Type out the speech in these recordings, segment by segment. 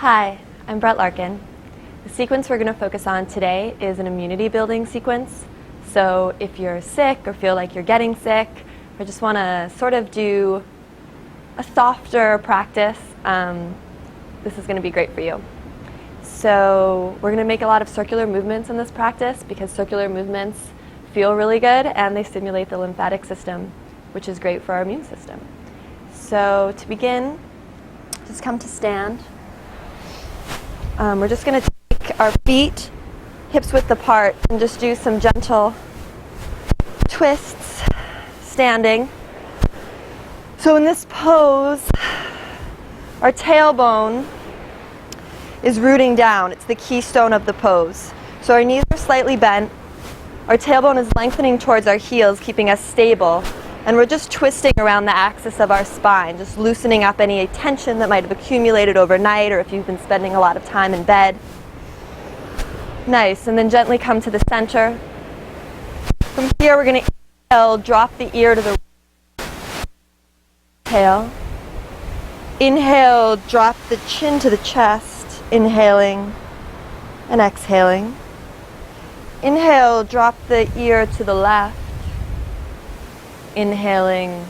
Hi, I'm Brett Larkin. The sequence we're going to focus on today is an immunity building sequence. So if you're sick or feel like you're getting sick or just want to sort of do a softer practice, this is going to be great for you. So we're going to make a lot of circular movements in this practice because circular movements feel really good and they stimulate the lymphatic system, which is great for our immune system. So to begin, just come to stand. We're just going to take our feet hips width apart and just do some gentle twists standing. So in this pose, our tailbone is rooting down. It's the keystone of the pose. So our knees are slightly bent. Our tailbone is lengthening towards our heels, keeping us stable. And we're just twisting around the axis of our spine, just loosening up any tension that might have accumulated overnight or if you've been spending a lot of time in bed. Nice, and then gently come to the center. From here we're going to inhale, drop the ear to the right. Inhale. Inhale, drop the chin to the chest, inhaling and exhaling. Inhale, drop the ear to the left. Inhaling,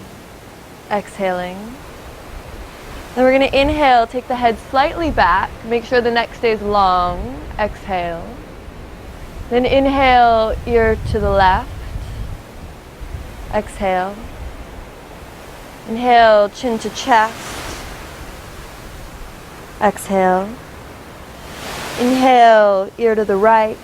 exhaling. Then we're going to inhale, take the head slightly back, make sure the neck stays long, exhale. Then inhale, ear to the left, exhale. Inhale, chin to chest, exhale. Inhale, ear to the right,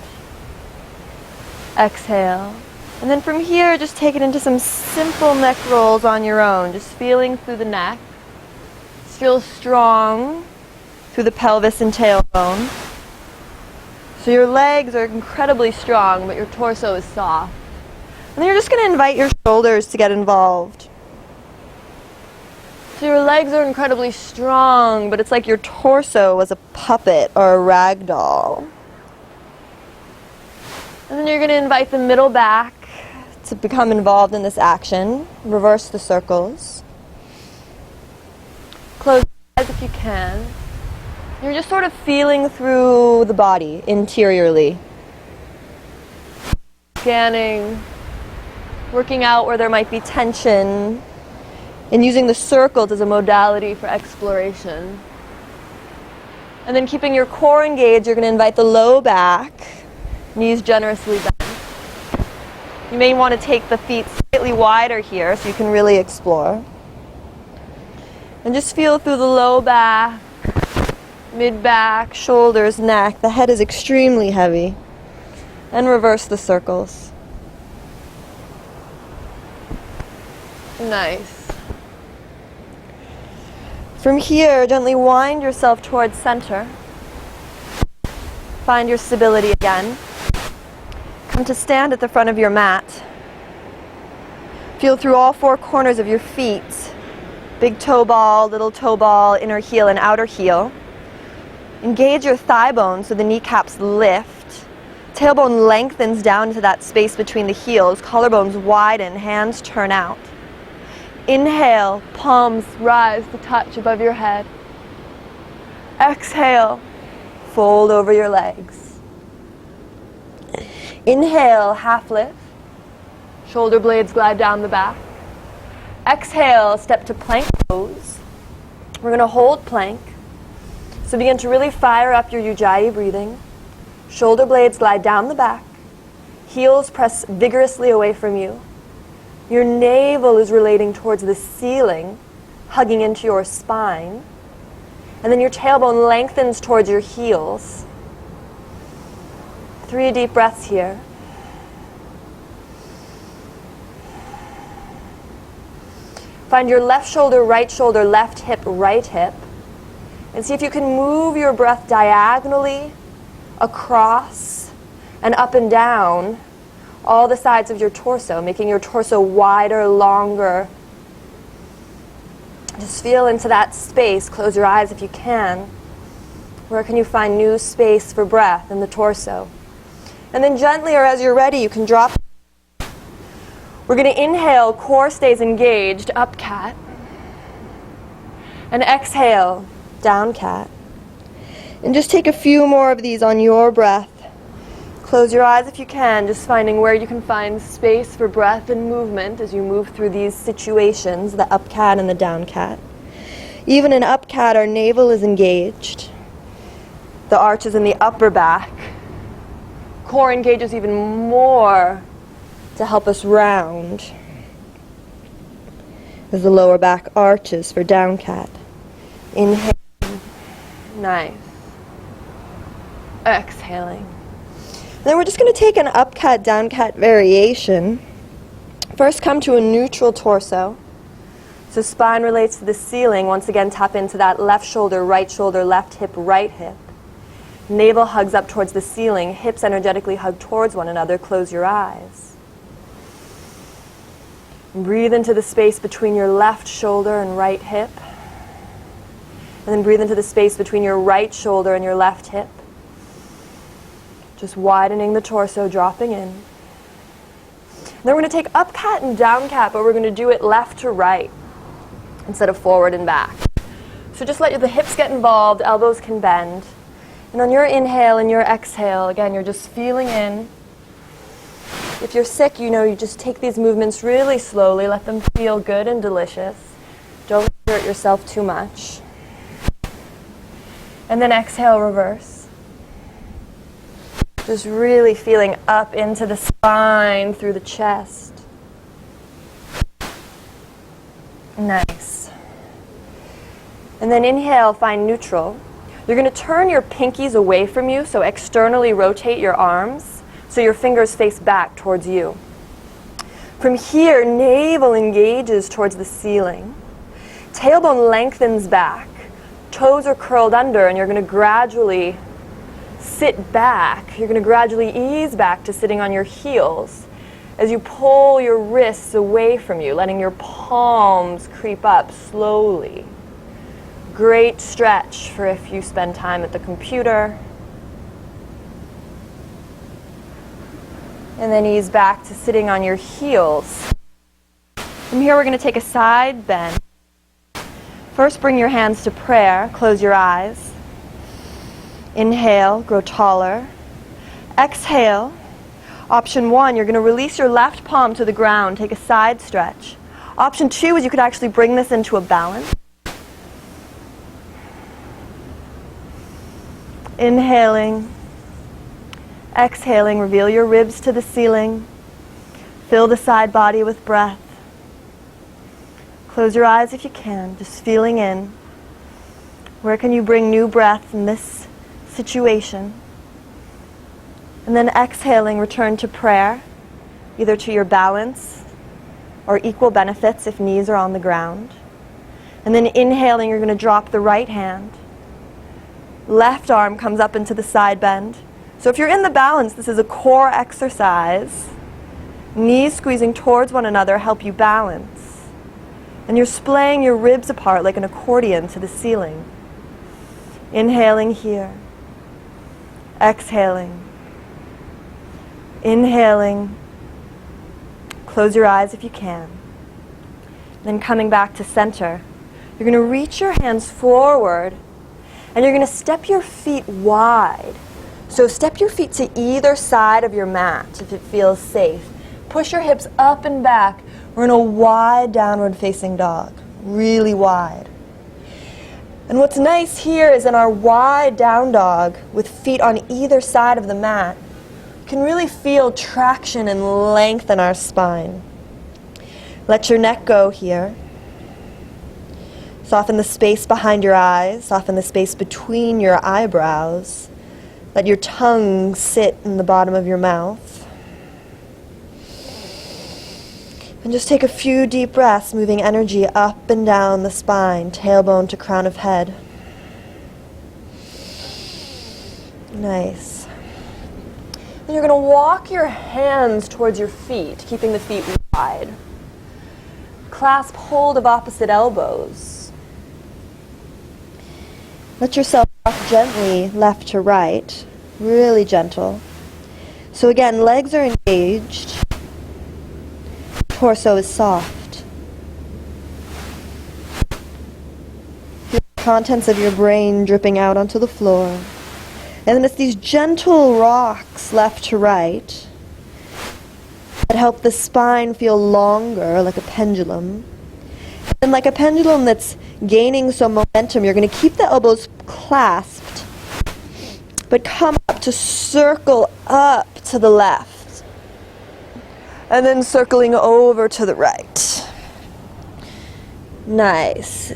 exhale. And then from here, just take it into some simple neck rolls on your own, just feeling through the neck. Feel strong through the pelvis and tailbone. So your legs are incredibly strong, but your torso is soft. And then you're just going to invite your shoulders to get involved. So your legs are incredibly strong, but it's like your torso was a puppet or a rag doll. And then you're going to invite the middle back to become involved in this action. Reverse the circles. Close your eyes if you can. You're just sort of feeling through the body interiorly. Scanning, working out where there might be tension, and using the circles as a modality for exploration. And then keeping your core engaged, you're going to invite the low back, knees generously bent. You may want to take the feet slightly wider here so you can really explore. And just feel through the low back, mid-back, shoulders, neck. The head is extremely heavy. And reverse the circles. Nice. From here, gently wind yourself towards center. Find your stability again. Come to stand at the front of your mat. Feel through all four corners of your feet. Big toe ball, little toe ball, inner heel and outer heel. Engage your thigh bone so the kneecaps lift. Tailbone lengthens down into that space between the heels. Collarbones widen, hands turn out. Inhale, palms rise to touch above your head. Exhale, fold over your legs. Inhale, half lift. Shoulder blades glide down the back. Exhale, step to plank pose. We're going to hold plank. So begin to really fire up your Ujjayi breathing. Shoulder blades glide down the back. Heels press vigorously away from you. Your navel is relating towards the ceiling, hugging into your spine. And then your tailbone lengthens towards your heels. 3 deep breaths here. Find your left shoulder, left hip, right hip. And see if you can move your breath diagonally across and up and down all the sides of your torso, making your torso wider, longer. Just feel into that space. Close your eyes if you can. Where can you find new space for breath in the torso? And then gently, or as you're ready, you can drop. We're going to inhale, core stays engaged, up cat. And exhale, down cat. And just take a few more of these on your breath. Close your eyes if you can, just finding where you can find space for breath and movement as you move through these situations, the up cat and the down cat. Even in up cat, our navel is engaged. The arch is in the upper back. Core engages even more to help us round as the lower back arches for down cat. Inhale. Nice. Exhaling. Then we're just going to take an up cat, down cat variation. First, come to a neutral torso. So spine relates to the ceiling. Once again, tap into that left shoulder, left hip, right hip. Navel hugs up towards the ceiling. Hips energetically hug towards one another. Close your eyes. Breathe into the space between your left shoulder and right hip. And then breathe into the space between your right shoulder and your left hip. Just widening the torso, dropping in. And then we're going to take up cat and down cat, but we're going to do it left to right instead of forward and back. So just let the hips get involved, elbows can bend. And on your inhale and your exhale, again, you're just feeling in. If you're sick, you know, you just take these movements really slowly, let them feel good and delicious. Don't hurt yourself too much. And then exhale, reverse. Just really feeling up into the spine, through the chest. Nice. And then inhale, find neutral. You're going to turn your pinkies away from you, so externally rotate your arms, so your fingers face back towards you. From here, navel engages towards the ceiling. Tailbone lengthens back. Toes are curled under, and you're going to gradually sit back. You're going to gradually ease back to sitting on your heels as you pull your wrists away from you, letting your palms creep up slowly. Great stretch for if you spend time at the computer. And then ease back to sitting on your heels. From here we're going to take a side bend. First, bring your hands to prayer. Close your eyes. Inhale, grow taller. Exhale. Option 1, you're going to release your left palm to the ground. Take a side stretch. Option 2 is you could actually bring this into a balance. Inhaling. Exhaling, reveal your ribs to the ceiling. Fill the side body with breath. Close your eyes if you can, just feeling in. Where can you bring new breath in this situation? And then exhaling, return to prayer, either to your balance or equal benefits if knees are on the ground. And then inhaling, you're going to drop the right hand. Left arm comes up into the side bend. So if you're in the balance, this is a core exercise. Knees squeezing towards one another help you balance. And you're splaying your ribs apart like an accordion to the ceiling. Inhaling here. Exhaling. Inhaling. Close your eyes if you can. Then coming back to center. You're going to reach your hands forward and you're going to step your feet wide. So step your feet to either side of your mat if it feels safe. Push your hips up and back. We're in a wide downward facing dog. Really wide. And what's nice here is in our wide down dog with feet on either side of the mat, you can really feel traction and length in our spine. Let your neck go here. Soften the space behind your eyes. Soften the space between your eyebrows. Let your tongue sit in the bottom of your mouth. And just take a few deep breaths, moving energy up and down the spine, tailbone to crown of head. Nice. And you're going to walk your hands towards your feet, keeping the feet wide. Clasp hold of opposite elbows. Let yourself rock gently left to right, really gentle. So again, legs are engaged. Torso is soft. Feel the contents of your brain dripping out onto the floor. And then it's these gentle rocks left to right that help the spine feel longer, like a pendulum. And like a pendulum that's gaining some momentum, you're going to keep the elbows clasped, but come up to circle up to the left. And then circling over to the right. Nice.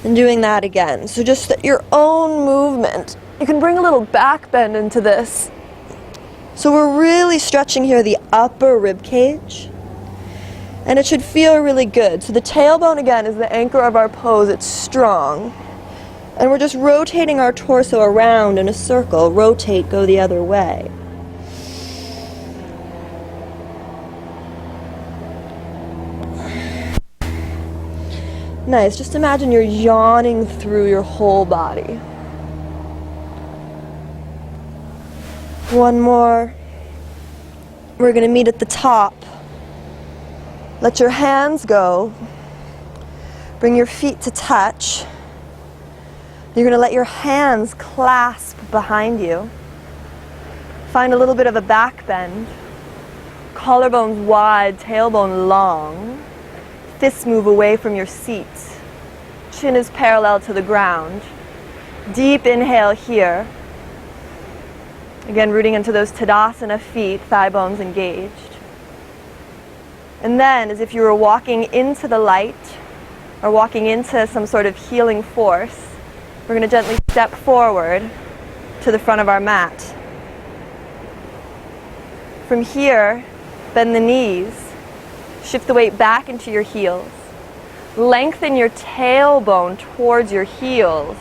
And doing that again. So just your own movement. You can bring a little back bend into this. So we're really stretching here the upper rib cage. And it should feel really good. So the tailbone again is the anchor of our pose. It's strong. And we're just rotating our torso around in a circle. Rotate, go the other way. Nice. Just imagine you're yawning through your whole body. One more. We're going to meet at the top. Let your hands go. Bring your feet to touch. You're going to let your hands clasp behind you. Find a little bit of a back bend. Collarbones wide, tailbone long. Fists move away from your seat. Chin is parallel to the ground. Deep inhale here. Again, rooting into those Tadasana feet, thigh bones engaged. And then, as if you were walking into the light, or walking into some sort of healing force, we're going to gently step forward to the front of our mat. From here, bend the knees. Shift the weight back into your heels. Lengthen your tailbone towards your heels.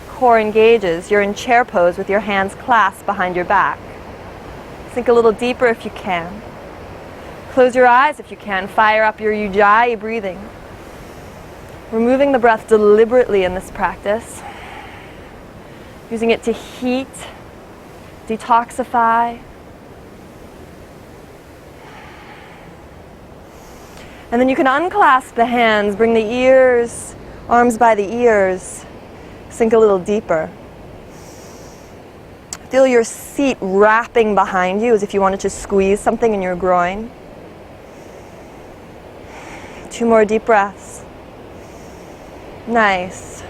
Core engages. You're in chair pose with your hands clasped behind your back. Sink a little deeper if you can. Close your eyes if you can. Fire up your ujjayi breathing. We're moving the breath deliberately in this practice. Using it to heat, detoxify. And then you can unclasp the hands, bring the ears, arms by the ears, sink a little deeper. Feel your seat wrapping behind you as if you wanted to squeeze something in your groin. 2 more deep breaths. Nice.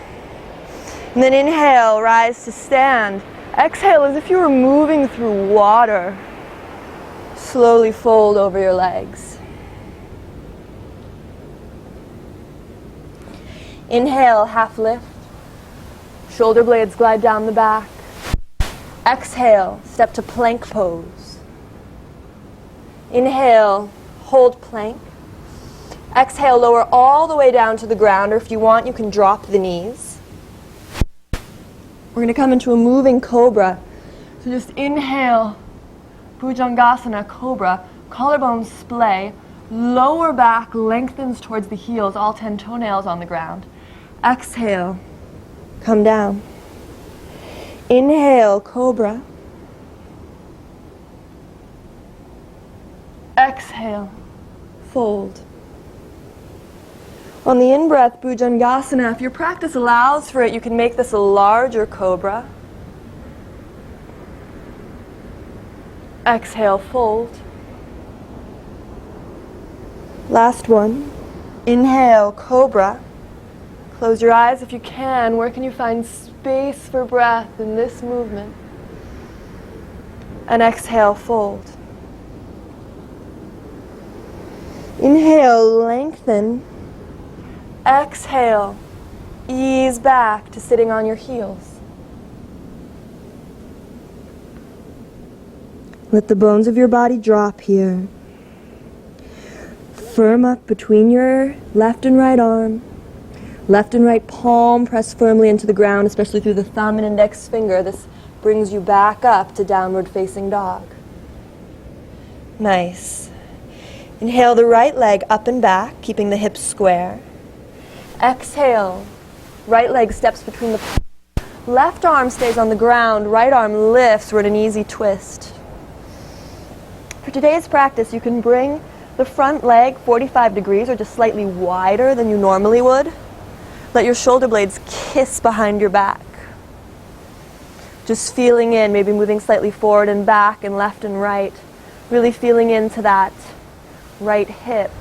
And then inhale, rise to stand. Exhale as if you were moving through water. Slowly fold over your legs. Inhale, half lift. Shoulder blades glide down the back. Exhale, step to plank pose. Inhale, hold plank. Exhale, lower all the way down to the ground, or if you want, you can drop the knees. We're going to come into a moving Cobra. So just inhale, Bhujangasana, Cobra, collarbones splay, lower back lengthens towards the heels, all 10 toenails on the ground. Exhale, come down. Inhale, Cobra. Exhale, fold. On the in-breath, Bhujangasana, if your practice allows for it, you can make this a larger Cobra. Exhale, fold. Last one. Inhale, Cobra. Close your eyes if you can. Where can you find space for breath in this movement? And exhale, fold. Inhale, lengthen. Exhale, ease back to sitting on your heels. Let the bones of your body drop here. Firm up between your left and right arm. Left and right palm press firmly into the ground, especially through the thumb and index finger. This brings you back up to downward facing dog. Nice. Inhale the right leg up and back, keeping the hips square. Exhale, right leg steps between the palms. Left arm stays on the ground, right arm lifts. We're in an easy twist. For today's practice, you can bring the front leg 45 degrees or just slightly wider than you normally would. Let your shoulder blades kiss behind your back. Just feeling in, maybe moving slightly forward and back and left and right. Really feeling into that right hip.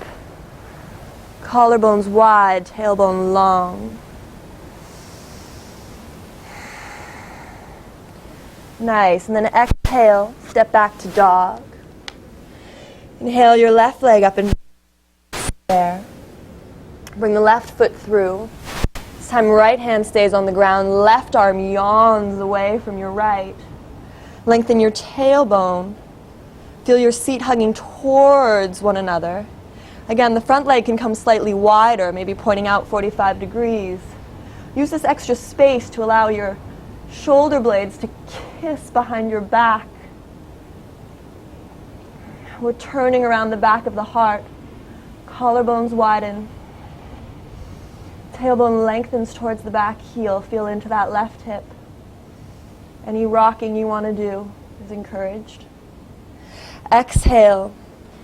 Collarbones wide, tailbone long. Nice, and then exhale, step back to dog. Inhale your left leg up and there. Bring the left foot through. This time right hand stays on the ground, left arm yawns away from your right. Lengthen your tailbone. Feel your seat hugging towards one another. Again, the front leg can come slightly wider, maybe pointing out 45 degrees. Use this extra space to allow your shoulder blades to kiss behind your back. We're turning around the back of the heart. Collarbones widen. Tailbone lengthens towards the back heel. Feel into that left hip. Any rocking you want to do is encouraged. Exhale.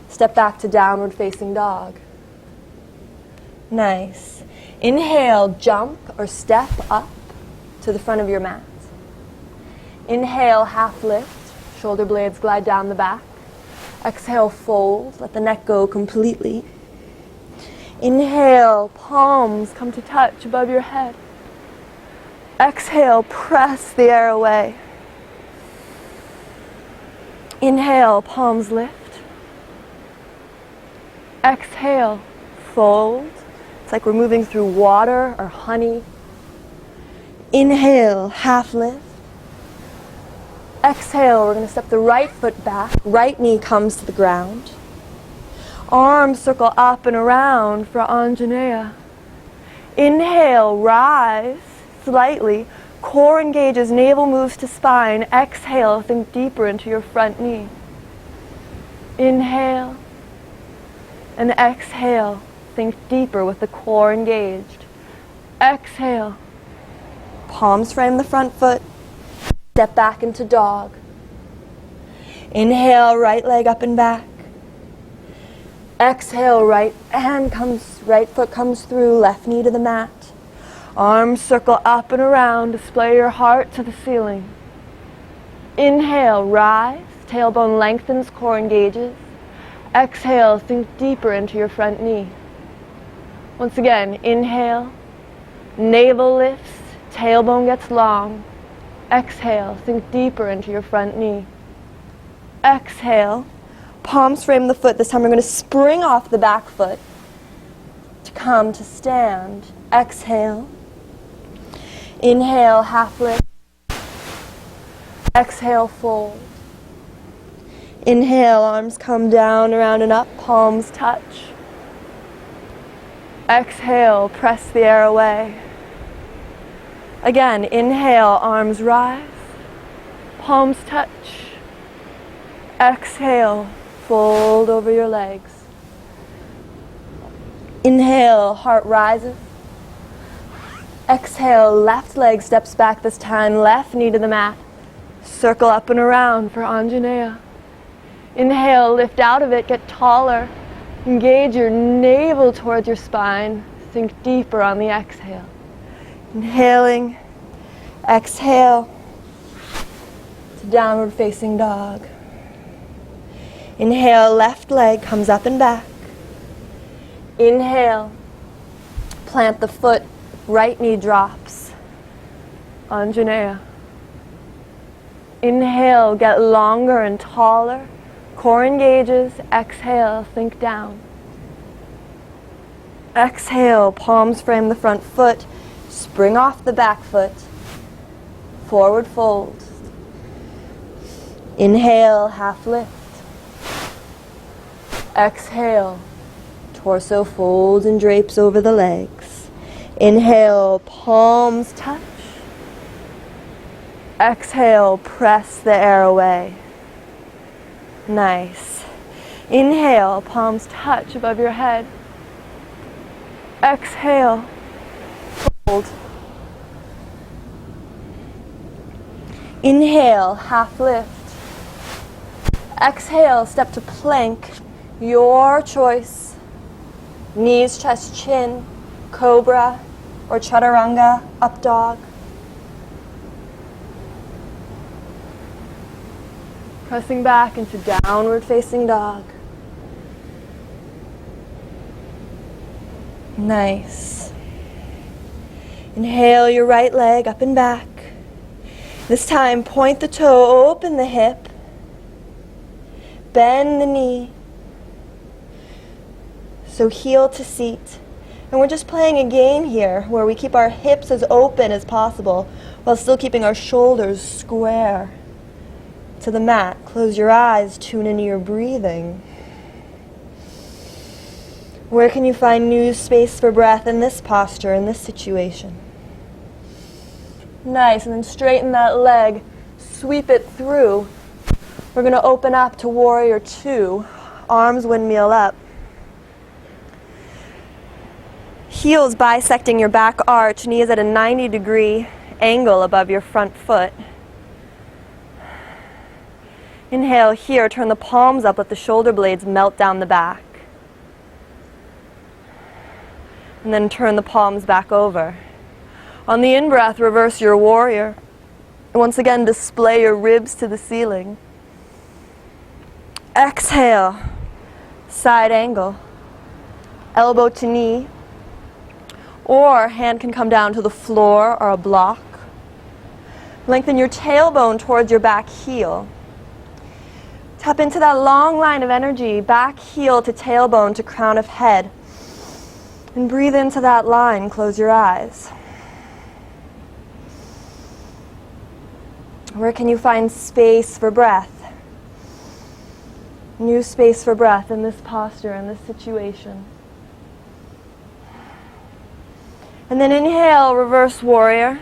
Step back to downward facing dog. Nice. Inhale, jump or step up to the front of your mat. Inhale, half lift. Shoulder blades glide down the back. Exhale, fold. Let the neck go completely. Inhale, palms come to touch above your head. Exhale, press the air away. Inhale, palms lift. Exhale, fold. It's like we're moving through water or honey. Inhale, half lift. Exhale, we're going to step the right foot back. Right knee comes to the ground. Arms circle up and around for Anjaneya. Inhale, rise slightly. Core engages, navel moves to spine. Exhale, think deeper into your front knee. Inhale. And exhale, think deeper with the core engaged. Exhale. Palms frame the front foot. Step back into dog. Inhale, right leg up and back. Exhale, right foot comes through, left knee to the mat. Arms circle up and around, display your heart to the ceiling. Inhale, rise, tailbone lengthens, core engages. Exhale, think deeper into your front knee. Once again, inhale, navel lifts, tailbone gets long. Exhale, think deeper into your front knee. Exhale, palms frame the foot. This time we're going to spring off the back foot to come to stand. Exhale. Inhale, half lift. Exhale, fold. Inhale, arms come down, around and up, palms touch. Exhale, press the air away. Again, inhale, arms rise, palms touch. Exhale, fold over your legs. Inhale, heart rises. Exhale, left leg steps back this time, left knee to the mat. Circle up and around for Anjaneya. Inhale, lift out of it, get taller. Engage your navel towards your spine. Think deeper on the exhale. Inhaling, exhale to downward facing dog. Inhale, left leg comes up and back. Inhale, plant the foot, right knee drops. Anjaneya. Inhale, get longer and taller. Core engages. Exhale, think down. Exhale, palms frame the front foot. Spring off the back foot. Forward fold. Inhale, half lift. Exhale, torso folds and drapes over the legs. Inhale, palms touch. Exhale, press the air away. Nice. Inhale, palms touch above your head. Exhale, fold. Inhale, half lift. Exhale, step to plank. Your choice. Knees, chest, chin, cobra or chaturanga, up dog. Pressing back into downward facing dog. Nice. Inhale your right leg up and back. This time, point the toe, open the hip. Bend the knee. So heel to seat. And we're just playing a game here where we keep our hips as open as possible while still keeping our shoulders square to the mat. Close your eyes, tune into your breathing. Where can you find new space for breath in this posture, in this situation? Nice, and then straighten that leg, sweep it through. We're going to open up to Warrior 2, arms windmill up. Heels bisecting your back arch, knees at a 90-degree angle above your front foot. Inhale here, turn the palms up, let the shoulder blades melt down the back. And then turn the palms back over. On the in-breath, reverse your warrior. And once again, display your ribs to the ceiling. Exhale, side angle, elbow to knee, or hand can come down to the floor or a block. Lengthen your tailbone towards your back heel. Tap into that long line of energy, back heel to tailbone to crown of head. And breathe into that line, close your eyes. Where can you find space for breath? New space for breath in this posture, in this situation. And then inhale, reverse warrior.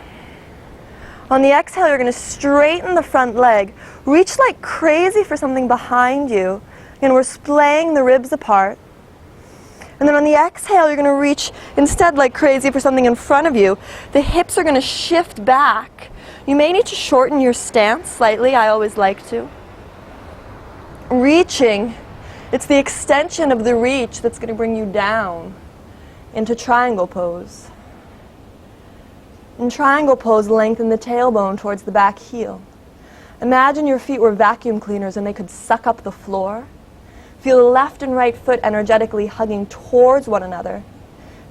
On the exhale, you're going to straighten the front leg. Reach like crazy for something behind you. And we're splaying the ribs apart. And then on the exhale, you're going to reach instead like crazy for something in front of you. The hips are going to shift back. You may need to shorten your stance slightly. I always like to. Reaching, it's the extension of the reach that's going to bring you down into triangle pose. In triangle pose, lengthen the tailbone towards the back heel. Imagine your feet were vacuum cleaners and they could suck up the floor. Feel the left and right foot energetically hugging towards one another.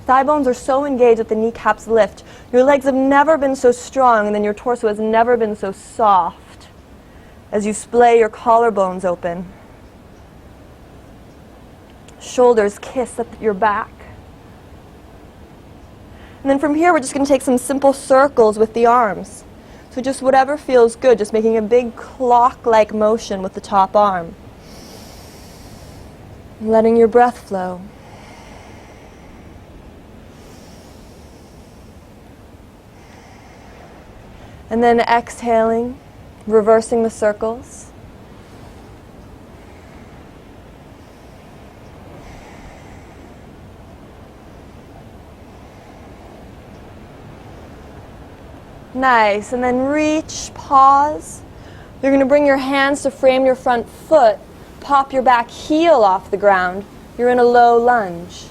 Thigh bones are so engaged that the kneecaps lift. Your legs have never been so strong, and then your torso has never been so soft as you splay your collarbones open. Shoulders kiss at your back. And then from here, we're just going to take some simple circles with the arms. So just whatever feels good, just making a big clock-like motion with the top arm. Letting your breath flow. And then exhaling, reversing the circles. Nice, and then reach, pause. You're going to bring your hands to frame your front foot. Pop your back heel off the ground. You're in a low lunge.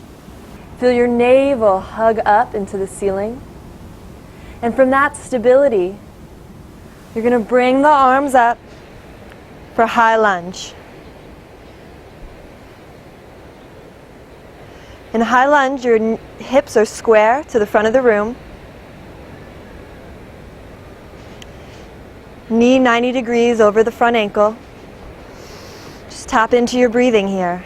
Feel your navel hug up into the ceiling. And from that stability, you're going to bring the arms up for high lunge. In high lunge, your hips are square to the front of the room. Knee 90 degrees over the front ankle. Just tap into your breathing here.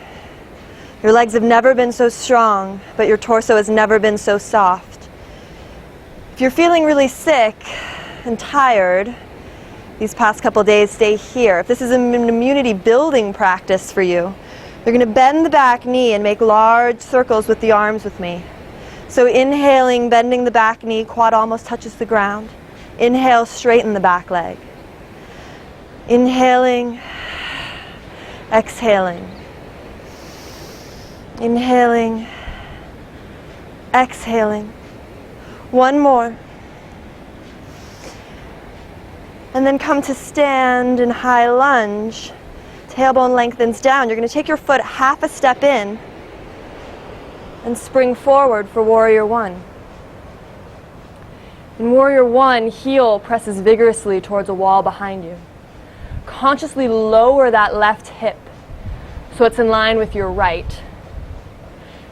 Your legs have never been so strong, but your torso has never been so soft. If you're feeling really sick and tired these past couple days, stay here. If this is an immunity building practice for you, you're going to bend the back knee and make large circles with the arms with me. So inhaling, bending the back knee, quad almost touches the ground. Inhale, straighten the back leg. Inhaling, exhaling. Inhaling, exhaling. One more. And then come to stand in high lunge. Tailbone lengthens down. You're going to take your foot half a step in and spring forward for Warrior 1. In Warrior 1, heel presses vigorously towards a wall behind you. consciously lower that left hip so it's in line with your right,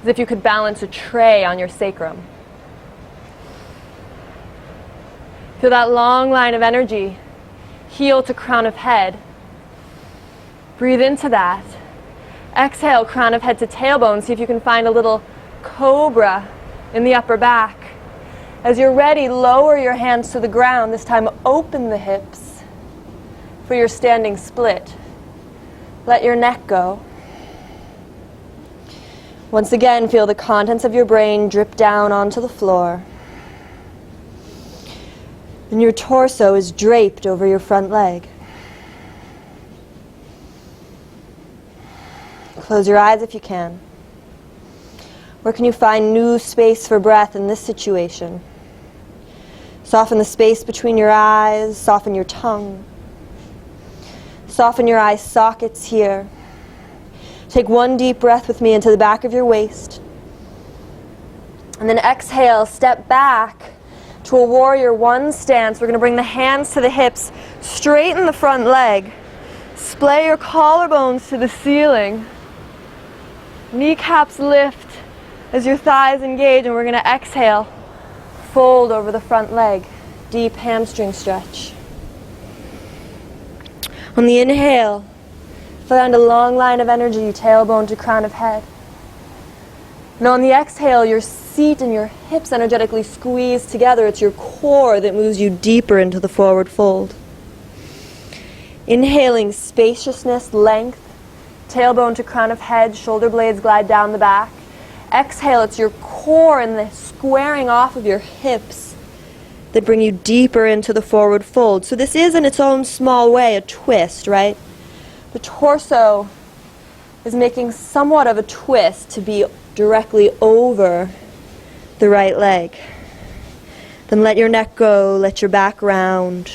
as if you could balance a tray on your sacrum. Feel that long line of energy, heel to crown of head. Breathe into that. Exhale, crown of head to tailbone. See if you can find a little cobra in the upper back. As you're ready, lower your hands to the ground. This time, open the hips for your standing split. Let your neck go. Once again, feel the contents of your brain drip down onto the floor. And your torso is draped over your front leg. Close your eyes if you can. Where can you find new space for breath in this situation? Soften the space between your eyes, soften your tongue. Soften your eye sockets here. Take one deep breath with me into the back of your waist. And then exhale, step back to a warrior one stance. We're going to bring the hands to the hips, straighten the front leg, splay your collarbones to the ceiling. Kneecaps lift as your thighs engage, and we're going to exhale, fold over the front leg, deep hamstring stretch. On the inhale, find a long line of energy, tailbone to crown of head. And on the exhale, your seat and your hips energetically squeeze together. It's your core that moves you deeper into the forward fold. Inhaling spaciousness, length, tailbone to crown of head, shoulder blades glide down the back. Exhale, it's your core and the squaring off of your hips that bring you deeper into the forward fold. So this is in its own small way a twist, right? The torso is making somewhat of a twist to be directly over the right leg. Then let your neck go, let your back round.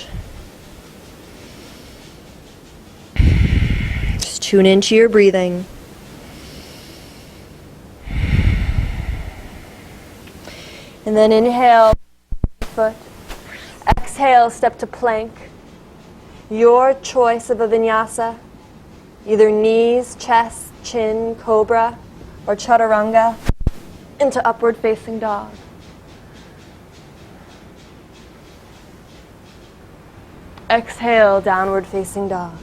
Just tune into your breathing. And then inhale, foot. Exhale, step to plank. Your choice of a vinyasa. Either knees, chest, chin, cobra, or chaturanga into upward facing dog. Exhale, downward facing dog.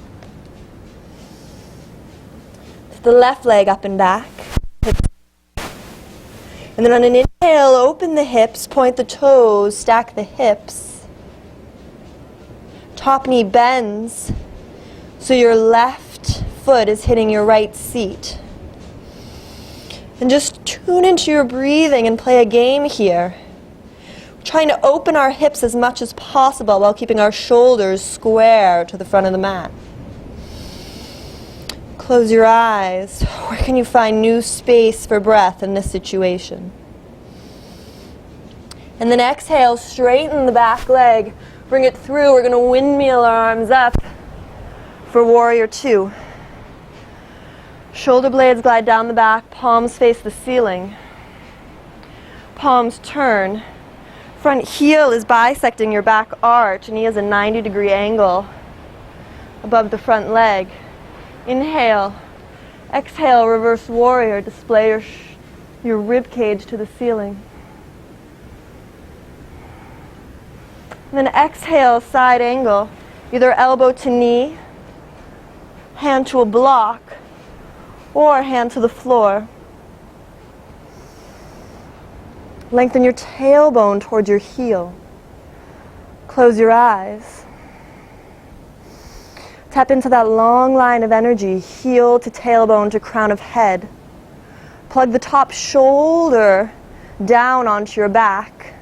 The left leg up and back. And then on an inhale, open the hips, point the toes, stack the hips. Top knee bends, so your left foot is hitting your right seat. And just tune into your breathing and play a game here. We're trying to open our hips as much as possible while keeping our shoulders square to the front of the mat. Close your eyes. Where can you find new space for breath in this situation? And then exhale, straighten the back leg. Bring it through. We're going to windmill our arms up for warrior two. Shoulder blades glide down the back, palms face the ceiling. Palms turn. Front heel is bisecting your back arch, and he has a 90-degree angle above the front leg. Inhale. Exhale, reverse warrior. Display your rib cage to the ceiling. And then exhale, side angle. Either elbow to knee, hand to a block, or hand to the floor. Lengthen your tailbone towards your heel. Close your eyes. Tap into that long line of energy, heel to tailbone to crown of head. Plug the top shoulder down onto your back.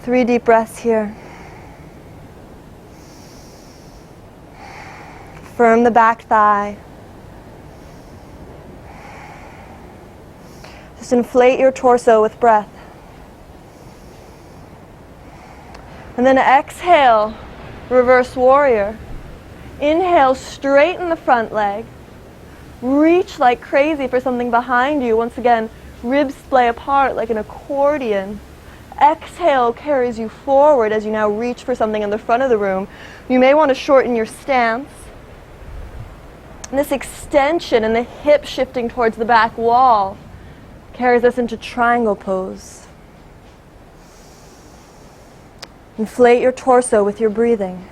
3 deep breaths here. Firm the back thigh. Just inflate your torso with breath. And then exhale, reverse warrior. Inhale, straighten the front leg. Reach like crazy for something behind you. Once again, ribs splay apart like an accordion. Exhale carries you forward as you now reach for something in the front of the room. You may want to shorten your stance. And this extension and the hip shifting towards the back wall carries us into triangle pose. Inflate your torso with your breathing.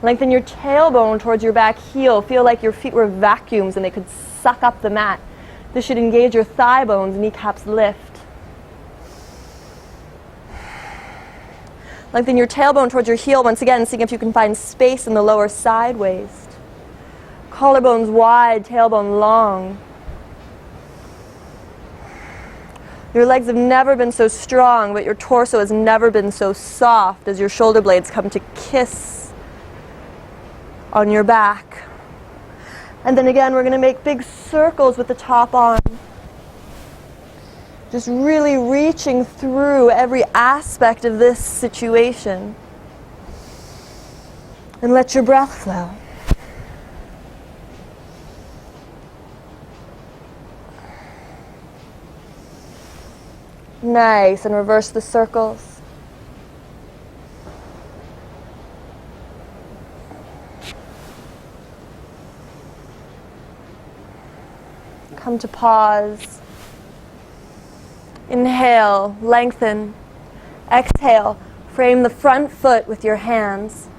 Lengthen your tailbone towards your back heel. Feel like your feet were vacuums and they could suck up the mat. This should engage your thigh bones, kneecaps lift. Lengthen your tailbone towards your heel once again, seeing if you can find space in the lower side waist. Collarbones wide, tailbone long. Your legs have never been so strong, but your torso has never been so soft as your shoulder blades come to kiss on your back. And then again, we're going to make big circles with the top arm. Just really reaching through every aspect of this situation. And let your breath flow. Nice, and reverse the circles. Come to pause. Inhale, lengthen. Exhale, frame the front foot with your hands.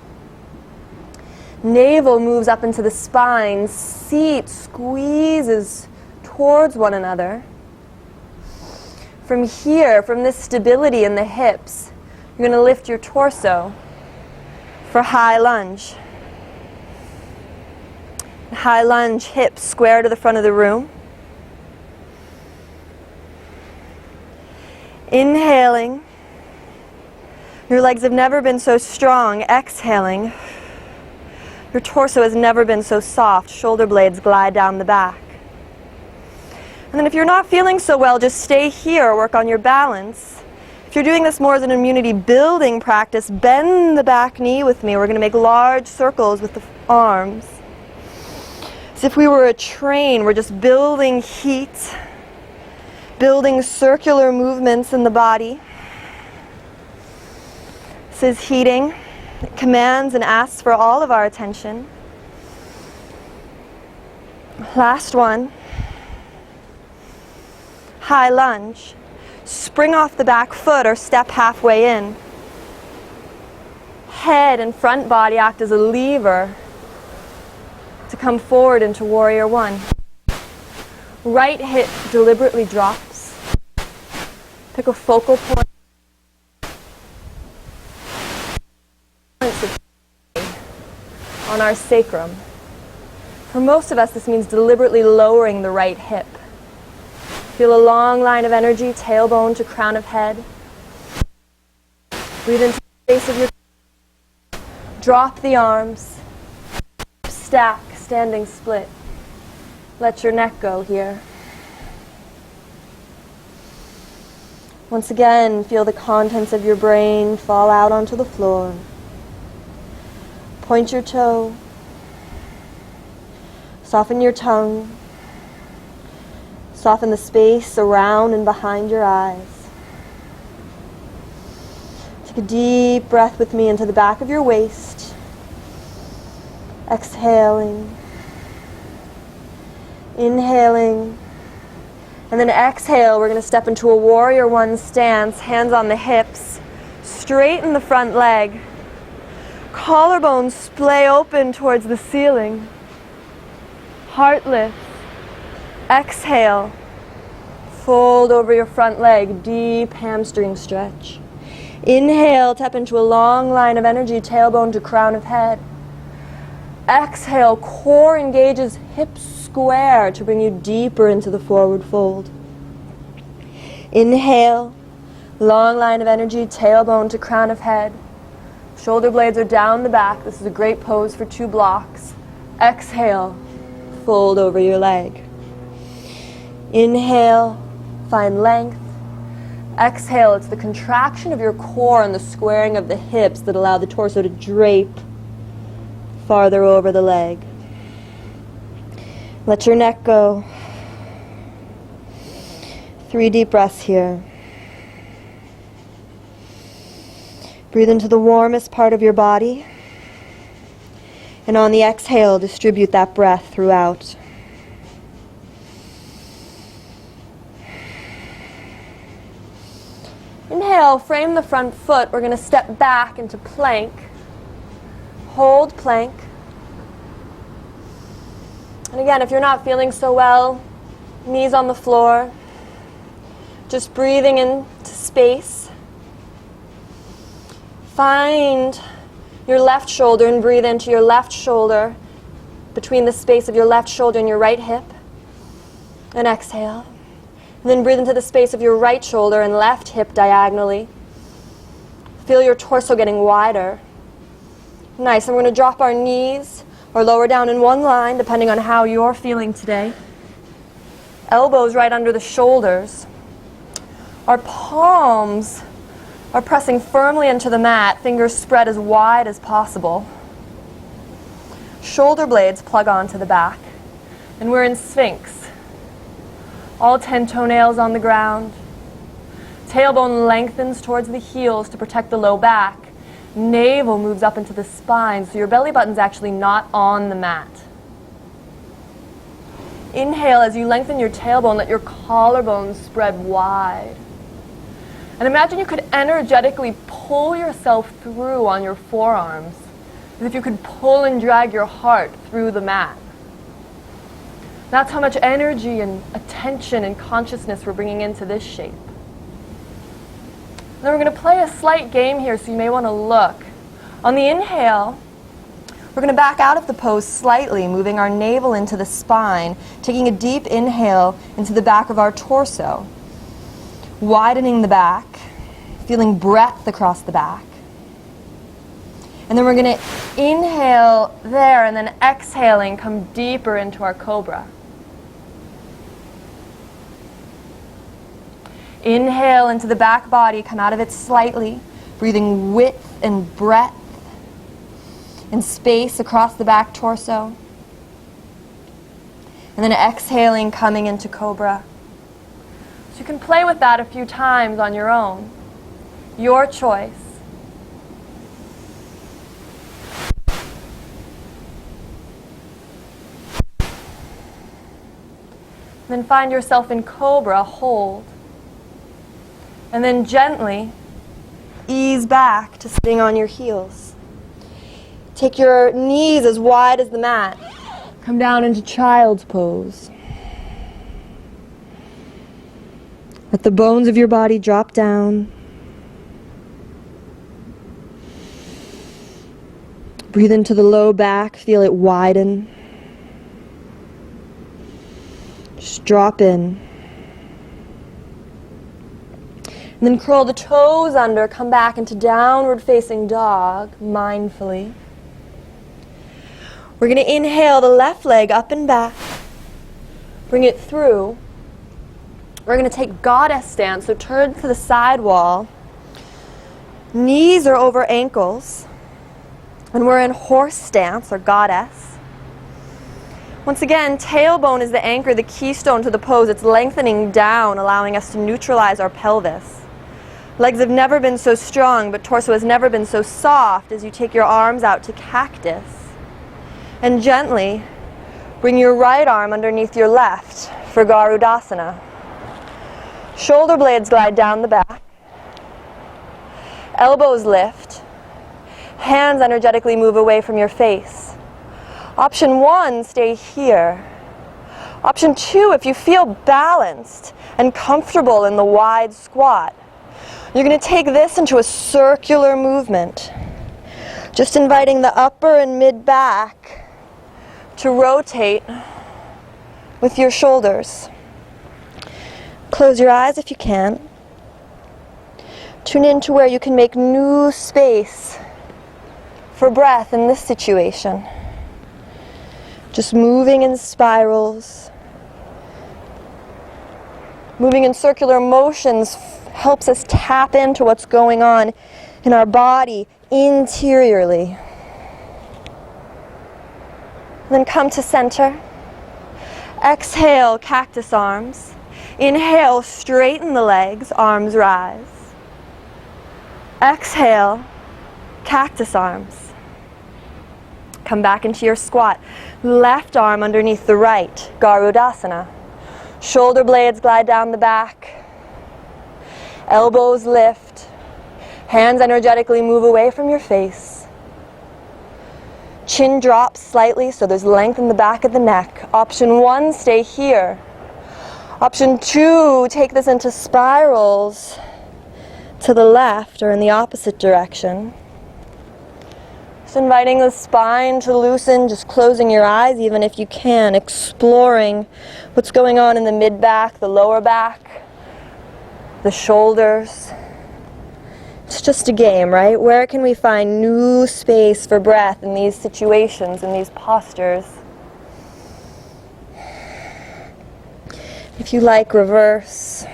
Navel moves up into the spine. Seat squeezes towards one another. From here, from this stability in the hips, you're going to lift your torso for high lunge. High lunge, hips square to the front of the room. Inhaling. Your legs have never been so strong. Exhaling. Your torso has never been so soft. Shoulder blades glide down the back. And then if you're not feeling so well, just stay here, work on your balance. If you're doing this more as an immunity building practice, bend the back knee with me. We're going to make large circles with the arms. As if we were a train, we're just building heat, building circular movements in the body. This is heating. It commands and asks for all of our attention. Last one. High lunge. Spring off the back foot or step halfway in. Head and front body act as a lever to come forward into warrior one. Right hip deliberately drops. Pick a focal point. On our sacrum. For most of us, this means deliberately lowering the right hip. Feel a long line of energy, tailbone to crown of head. Breathe into the base of your drop the arms. Stack, standing split. Let your neck go here. Once again, feel the contents of your brain fall out onto the floor. Point your toe. Soften your tongue. Soften the space around and behind your eyes. Take a deep breath with me into the back of your waist. Exhaling. Inhaling. And then exhale, we're going to step into a warrior one stance, hands on the hips. Straighten the front leg. Collarbones splay open towards the ceiling. Heart lifts. Exhale. Fold over your front leg, deep hamstring stretch. Inhale, tap into a long line of energy, tailbone to crown of head. Exhale, core engages, hips square to bring you deeper into the forward fold. Inhale, long line of energy, tailbone to crown of head. Shoulder blades are down the back. This is a great pose for 2 blocks. Exhale, fold over your leg. Inhale, find length. Exhale, it's the contraction of your core and the squaring of the hips that allow the torso to drape farther over the leg. Let your neck go. 3 deep breaths here. Breathe into the warmest part of your body. And on the exhale, distribute that breath throughout. Inhale, frame the front foot. We're going to step back into plank. Hold plank. And again, if you're not feeling so well, knees on the floor, just breathing into space. Find your left shoulder and breathe into your left shoulder between the space of your left shoulder and your right hip. And exhale. And then breathe into the space of your right shoulder and left hip diagonally. Feel your torso getting wider. Nice. And we're going to drop our knees or lower down in one line, depending on how you're feeling today. Elbows right under the shoulders. Our palms are pressing firmly into the mat, fingers spread as wide as possible. Shoulder blades plug onto the back. And we're in Sphinx. All 10 toenails on the ground. Tailbone lengthens towards the heels to protect the low back. Navel moves up into the spine, so your belly button's actually not on the mat. Inhale as you lengthen your tailbone, let your collarbones spread wide. And imagine you could energetically pull yourself through on your forearms, as if you could pull and drag your heart through the mat. That's how much energy and attention and consciousness we're bringing into this shape. Then we're going to play a slight game here, so you may want to look. On the inhale, we're going to back out of the pose slightly, moving our navel into the spine, taking a deep inhale into the back of our torso, widening the back, feeling breadth across the back. And then we're going to inhale there, and then exhaling, come deeper into our Cobra. Inhale into the back body, come out of it slightly, breathing width and breadth and space across the back torso. And then exhaling, coming into Cobra. So you can play with that a few times on your own. Your choice. Then find yourself in Cobra, hold. And then gently ease back to sitting on your heels. Take your knees as wide as the mat. Come down into child's pose. Let the bones of your body drop down. Breathe into the low back, feel it widen. Just drop in. And then curl the toes under, come back into downward facing dog, mindfully. We're going to inhale the left leg up and back. Bring it through. We're going to take goddess stance, so turn to the side wall. Knees are over ankles. And we're in horse stance, or goddess. Once again, tailbone is the anchor, the keystone to the pose. It's lengthening down, allowing us to neutralize our pelvis. Legs have never been so strong, but torso has never been so soft as you take your arms out to cactus. And gently bring your right arm underneath your left for garudasana. Shoulder blades glide down the back. Elbows lift. Hands energetically move away from your face. Option 1, stay here. Option 2, if you feel balanced and comfortable in the wide squat, you're going to take this into a circular movement. Just inviting the upper and mid back to rotate with your shoulders. Close your eyes if you can. Tune into where you can make new space for breath in this situation. Just moving in spirals. Moving in circular motions helps us tap into what's going on in our body interiorly. Then come to center. Exhale, cactus arms. Inhale, straighten the legs, arms rise. Exhale, cactus arms. Come back into your squat. Left arm underneath the right, garudasana. Shoulder blades glide down the back. Elbows lift. Hands energetically move away from your face. Chin drops slightly so there's length in the back of the neck. Option 1, stay here. Option 2, take this into spirals to the left or in the opposite direction. Just inviting the spine to loosen, just closing your eyes even if you can, exploring what's going on in the mid-back, the lower back, the shoulders. It's just a game, right? Where can we find new space for breath in these situations, in these postures? If you like, reverse.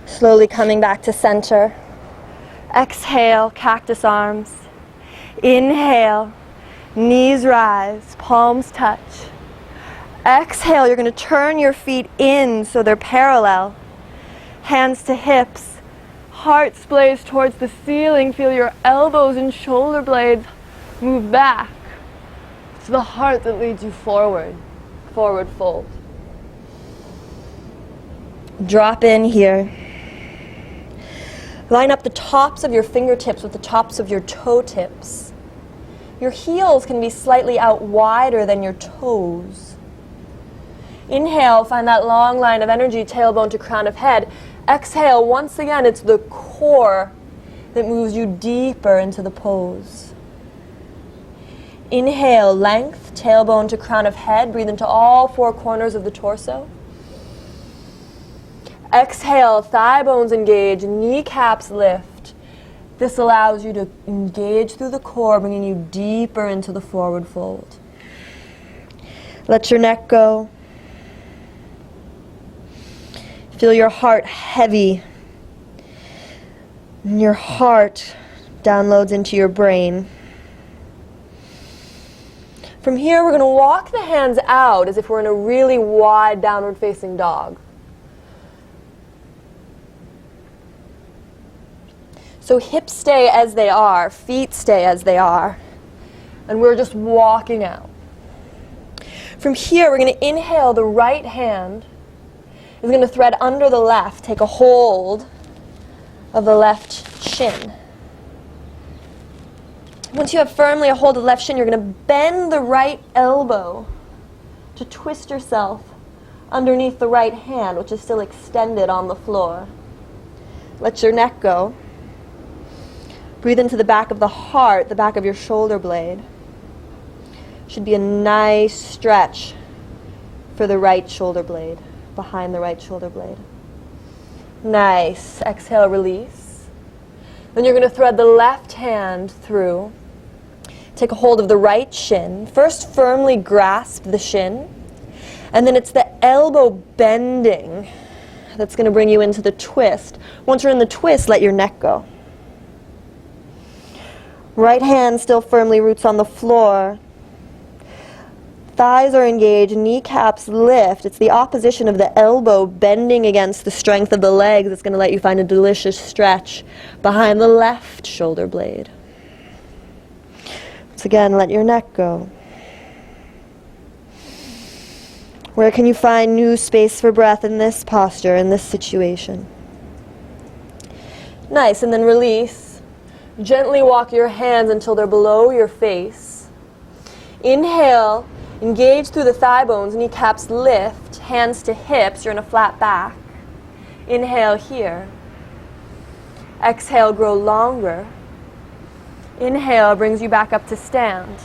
Slowly coming back to center. Exhale, cactus arms. Inhale, knees rise, palms touch. Exhale, you're going to turn your feet in so they're parallel. Hands to hips. Heart splays towards the ceiling. Feel your elbows and shoulder blades move back. It's the heart that leads you forward. Forward fold. Drop in here. Line up the tops of your fingertips with the tops of your toe tips. Your heels can be slightly out wider than your toes. Inhale, find that long line of energy, tailbone to crown of head. Exhale, once again, it's the core that moves you deeper into the pose. Inhale, length, tailbone to crown of head. Breathe into all four corners of the torso. Exhale, thigh bones engage, kneecaps lift. This allows you to engage through the core, bringing you deeper into the forward fold. Let your neck go. Feel your heart heavy. And your heart downloads into your brain. From here, we're going to walk the hands out as if we're in a really wide downward facing dog. So hips stay as they are, feet stay as they are, and we're just walking out. From here, we're going to inhale, the right hand is going to thread under the left, take a hold of the left shin. Once you have firmly a hold of the left shin, you're going to bend the right elbow to twist yourself underneath the right hand, which is still extended on the floor. Let your neck go. Breathe into the back of the heart, the back of your shoulder blade. Should be a nice stretch for the right shoulder blade, behind the right shoulder blade. Nice. Exhale, release. Then you're going to thread the left hand through. Take a hold of the right shin. First, firmly grasp the shin. And then it's the elbow bending that's going to bring you into the twist. Once you're in the twist, let your neck go. Right hand still firmly roots on the floor. Thighs are engaged, kneecaps lift. It's the opposition of the elbow bending against the strength of the legs that's going to let you find a delicious stretch behind the left shoulder blade. Once again, let your neck go. Where can you find new space for breath in this posture, in this situation? Nice, and then release. Gently walk your hands until they're below your face. Inhale, engage through the thigh bones, kneecaps lift, hands to hips, you're in a flat back. Inhale here. Exhale, grow longer. Inhale brings you back up to stand.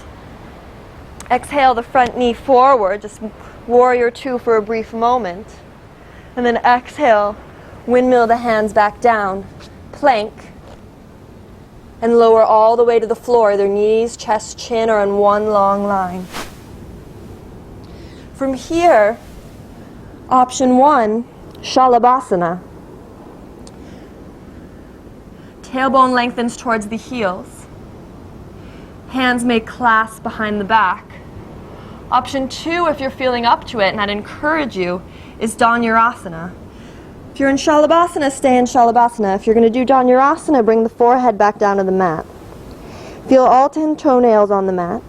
Exhale, the front knee forward, just warrior two for a brief moment. And then exhale, windmill the hands back down, plank. And lower all the way to the floor. Their knees, chest, chin are in one long line. From here, option 1, Shalabhasana. Tailbone lengthens towards the heels. Hands may clasp behind the back. Option 2, if you're feeling up to it, and I'd encourage you, is Dandasana. If you're in Shalabhasana, stay in Shalabhasana. If you're going to do Dhanurasana, bring the forehead back down to the mat. Feel all 10 toenails on the mat.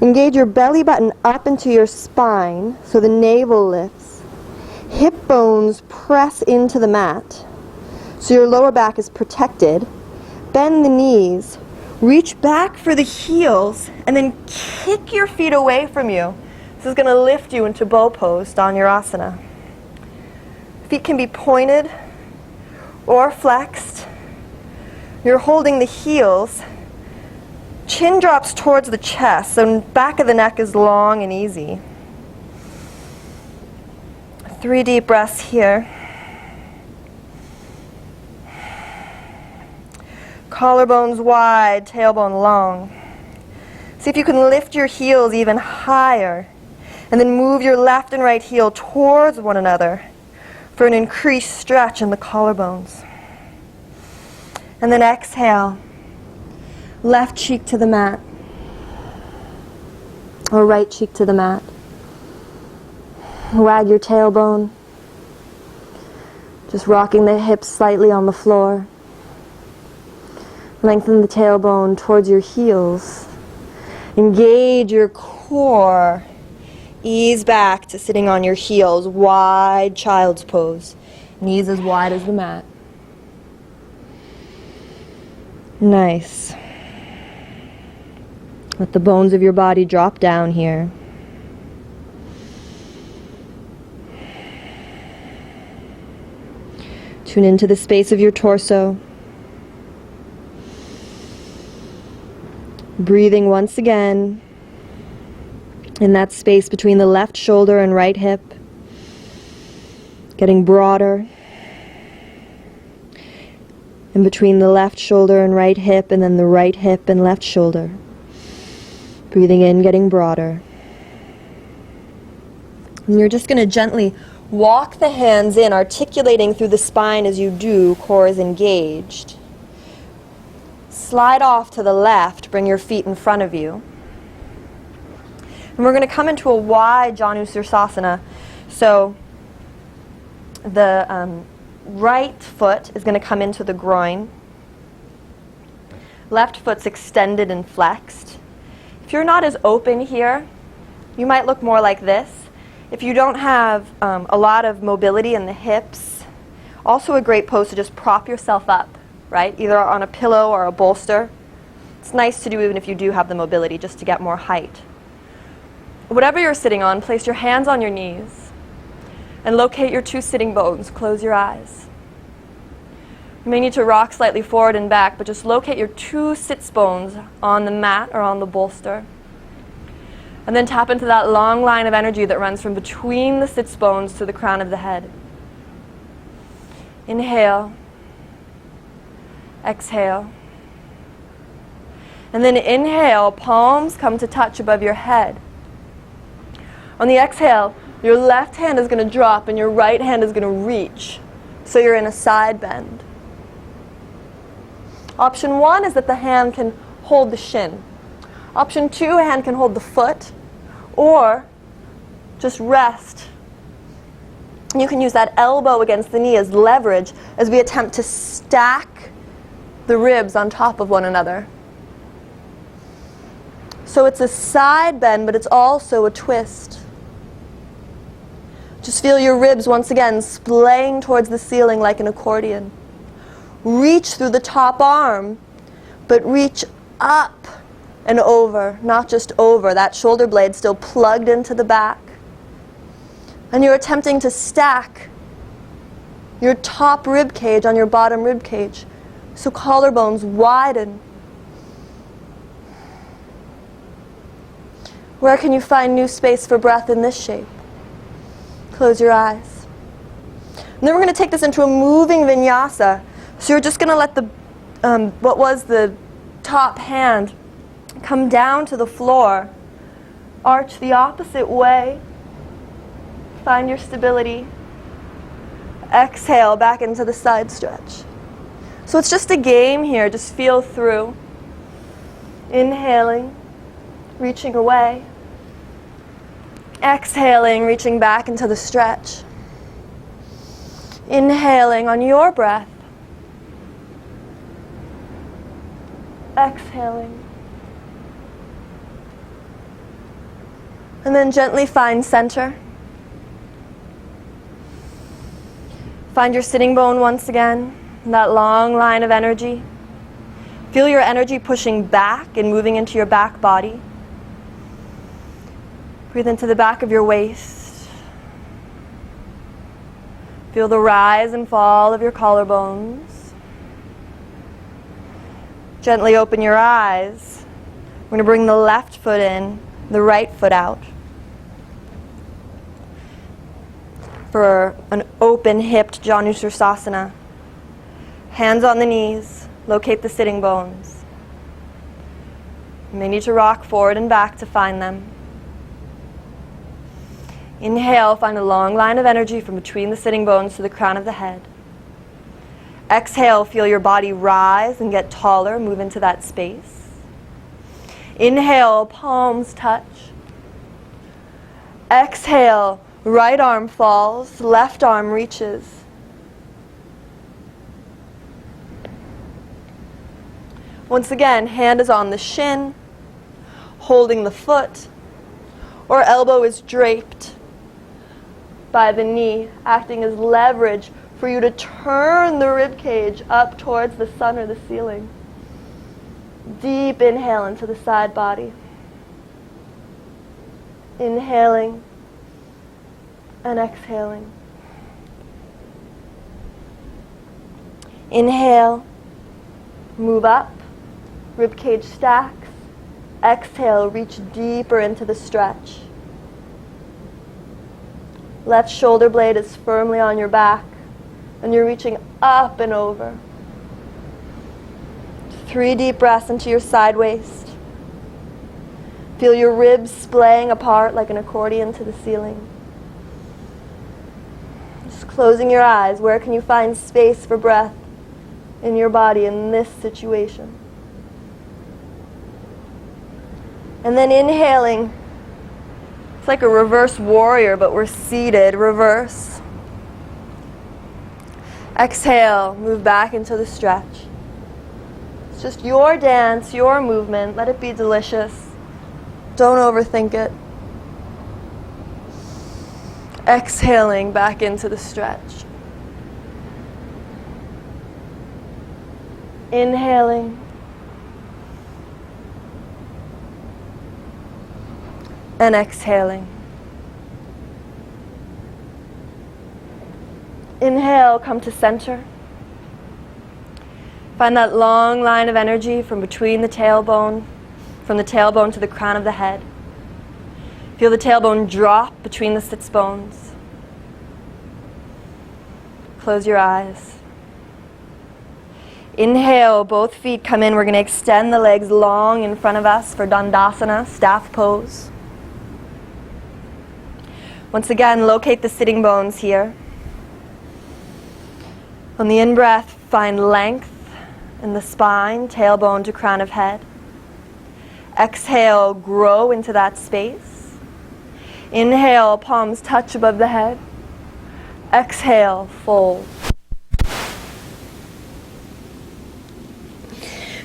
Engage your belly button up into your spine so the navel lifts. Hip bones press into the mat so your lower back is protected. Bend the knees. Reach back for the heels and then kick your feet away from you. This is going to lift you into bow pose, Dhanurasana. Feet can be pointed or flexed. You're holding the heels. Chin drops towards the chest, so the back of the neck is long and easy. 3 deep breaths here. Collarbones wide, tailbone long. See if you can lift your heels even higher, and then move your left and right heel towards one another for an increased stretch in the collarbones. And then exhale. Left cheek to the mat, or right cheek to the mat. Wag your tailbone, just rocking the hips slightly on the floor. Lengthen the tailbone towards your heels. Engage your core. Ease back to sitting on your heels, wide child's pose. Knees as wide as the mat. Nice. Let the bones of your body drop down here. Tune into the space of your torso. Breathing once again in that space between the left shoulder and right hip. Getting broader. In between the left shoulder and right hip, and then the right hip and left shoulder. Breathing in, getting broader. And you're just going to gently walk the hands in, articulating through the spine as you do, core is engaged. Slide off to the left, bring your feet in front of you. And we're going to come into a wide Janu sirsasana. So the right foot is going to come into the groin. Left foot's extended and flexed. If you're not as open here, you might look more like this. If you don't have a lot of mobility in the hips, also a great pose to just prop yourself up, right? Either on a pillow or a bolster. It's nice to do even if you do have the mobility, just to get more height. Whatever you're sitting on, place your hands on your knees and locate your 2 sitting bones. Close your eyes. You may need to rock slightly forward and back, but just locate your 2 sits bones on the mat or on the bolster. And then tap into that long line of energy that runs from between the sits bones to the crown of the head. Inhale. Exhale. And then inhale, palms come to touch above your head. On the exhale, your left hand is going to drop and your right hand is going to reach. So you're in a side bend. Option 1 is that the hand can hold the shin. Option 2, a hand can hold the foot, or just rest. You can use that elbow against the knee as leverage as we attempt to stack the ribs on top of one another. So it's a side bend, but it's also a twist. Just feel your ribs once again splaying towards the ceiling like an accordion. Reach through the top arm, but reach up and over, not just over. That shoulder blade still plugged into the back. And you're attempting to stack your top rib cage on your bottom rib cage. So collarbones widen. Where can you find new space for breath in this shape? Close your eyes. And then we're going to take this into a moving vinyasa. So you're just going to let the what was the top hand come down to the floor. Arch the opposite way. Find your stability. Exhale back into the side stretch. So it's just a game here. Just feel through. Inhaling, reaching away. Exhaling, reaching back into the stretch. Inhaling on your breath. Exhaling. And then gently find center. Find your sitting bone once again, that long line of energy. Feel your energy pushing back and moving into your back body. Breathe into the back of your waist. Feel the rise and fall of your collarbones. Gently open your eyes. We're going to bring the left foot in, the right foot out. For an open hipped Janu sirsasana. Hands on the knees, locate the sitting bones. You may need to rock forward and back to find them. Inhale, find a long line of energy from between the sitting bones to the crown of the head. Exhale, feel your body rise and get taller, move into that space. Inhale, palms touch. Exhale, right arm falls, left arm reaches. Once again, hand is on the shin, holding the foot, or elbow is draped by the knee, acting as leverage for you to turn the rib cage up towards the sun or the ceiling. Deep inhale into the side body. Inhaling and exhaling. Inhale, move up, rib cage stacks. Exhale, reach deeper into the stretch. Left shoulder blade is firmly on your back, and you're reaching up and over. 3 deep breaths into your side waist. Feel your ribs splaying apart like an accordion to the ceiling. Just closing your eyes, where can you find space for breath in your body in this situation? And then inhaling. It's like a reverse warrior, but we're seated, reverse. Exhale, move back into the stretch. It's just your dance, your movement. Let it be delicious. Don't overthink it. Exhaling back into the stretch. Inhaling. And exhaling. Inhale, come to center. Find that long line of energy from between the tailbone, from the tailbone to the crown of the head. Feel the tailbone drop between the sits bones. Close your eyes. Inhale, both feet come in. We're going to extend the legs long in front of us for Dandasana, staff pose. Once again, locate the sitting bones here. On the in-breath, find length in the spine, tailbone to crown of head. Exhale, grow into that space. Inhale, palms touch above the head. Exhale, fold.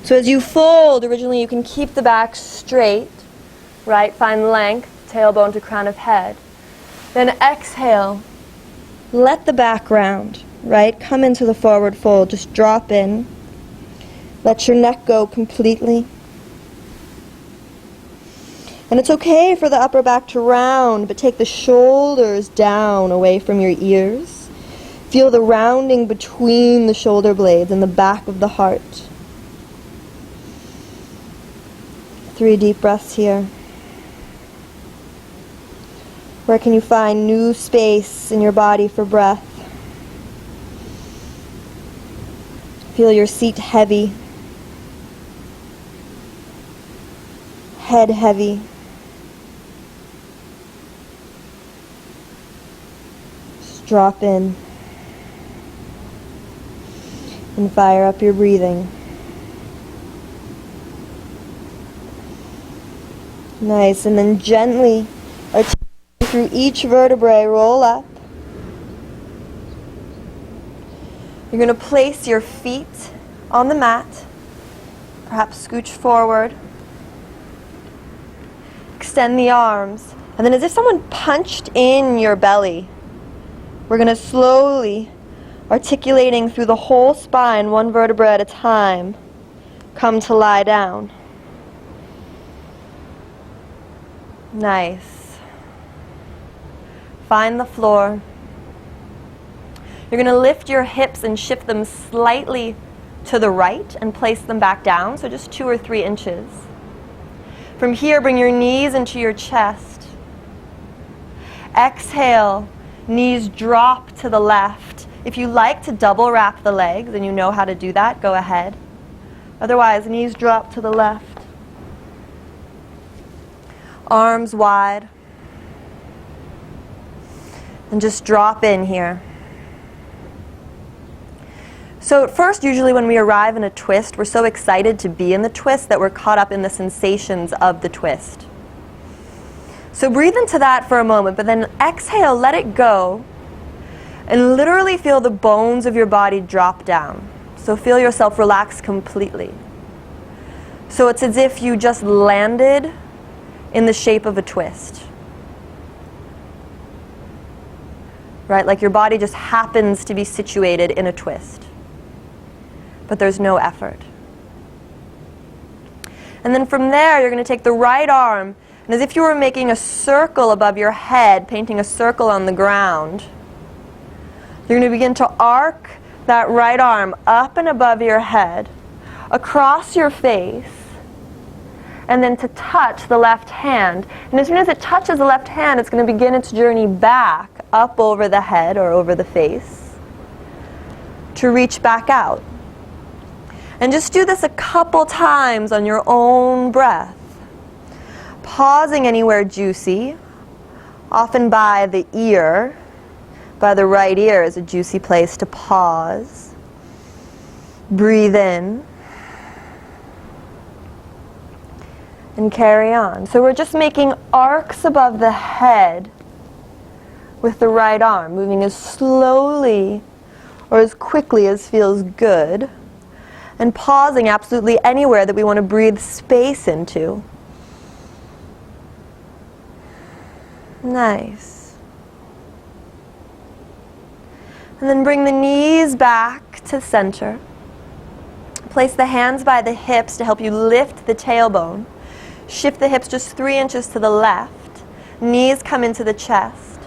So as you fold, originally you can keep the back straight, right? Find length, tailbone to crown of head. Then exhale, let the back round, right? Come into the forward fold, just drop in. Let your neck go completely. And it's okay for the upper back to round, but take the shoulders down away from your ears. Feel the rounding between the shoulder blades and the back of the heart. 3 deep breaths here. Where can you find new space in your body for breath? Feel your seat heavy. Head heavy. Just drop in. And fire up your breathing. Nice, and then gently articulate through each vertebrae, roll up. You're going to place your feet on the mat, perhaps scooch forward, extend the arms, and then as if someone punched in your belly, we're going to slowly, articulating through the whole spine, one vertebra at a time, come to lie down. Nice. Find the floor. You're going to lift your hips and shift them slightly to the right and place them back down, so just 2 or 3 inches. From here, bring your knees into your chest. Exhale, knees drop to the left. If you like to double wrap the legs and you know how to do that, go ahead. Otherwise, knees drop to the left. Arms wide. And just drop in here. So at first, usually when we arrive in a twist, we're so excited to be in the twist that we're caught up in the sensations of the twist. So breathe into that for a moment, but then exhale, let it go, and literally feel the bones of your body drop down. So feel yourself relax completely. So it's as if you just landed in the shape of a twist. Right? Like your body just happens to be situated in a twist. But there's no effort. And then from there, you're going to take the right arm, and as if you were making a circle above your head, painting a circle on the ground, you're going to begin to arc that right arm up and above your head, across your face, and then to touch the left hand. And as soon as it touches the left hand, it's going to begin its journey back, up over the head or over the face, to reach back out. And just do this a couple times on your own breath. Pausing anywhere juicy, often by the ear. By the right ear is a juicy place to pause. Breathe in. And carry on. So we're just making arcs above the head with the right arm, moving as slowly or as quickly as feels good. And pausing absolutely anywhere that we want to breathe space into. Nice. And then bring the knees back to center. Place the hands by the hips to help you lift the tailbone. Shift the hips just 3 inches to the left. Knees come into the chest.